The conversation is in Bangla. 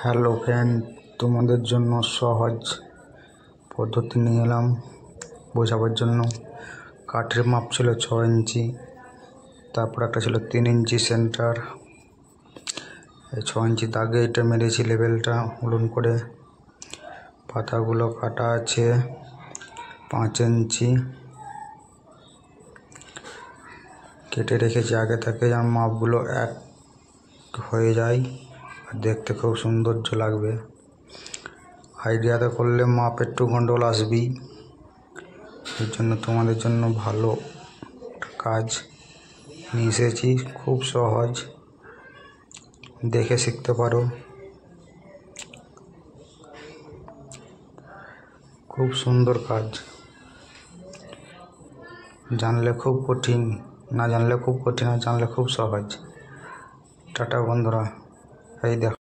হ্যালো ফ্রেন্ড, তোমাদের জন্য সহজ পদ্ধতি নিয়ে এলাম বোঝাবার জন্য। কাঠের মাপ ছিল 6 ইঞ্চি, তারপর একটা ছিল 3 ইঞ্চি সেন্টার। এই 6 ইঞ্চি দাগে এটা মেরেছি লেভেলটা উলুন করে। পাতাগুলো কাটা আছে 5 ইঞ্চি, কেটে রেখেছি আগে থেকে, যেন মাপগুলো এক হয়ে যায় আর দেখতে খুব সৌন্দর্য লাগবে। আইডিয়াতে করলে মাপ একটু গন্ডগোল আসবেই, এর জন্য তোমাদের জন্য ভালো কাজ নিয়ে এসেছি। খুব সহজ, দেখে শিখতে পারো। খুব সুন্দর কাজ, জানলে খুব কঠিন, না জানলে খুব কঠিন, আর জানলে খুব সহজ। টাটা বন্ধুরা, এই দেখো।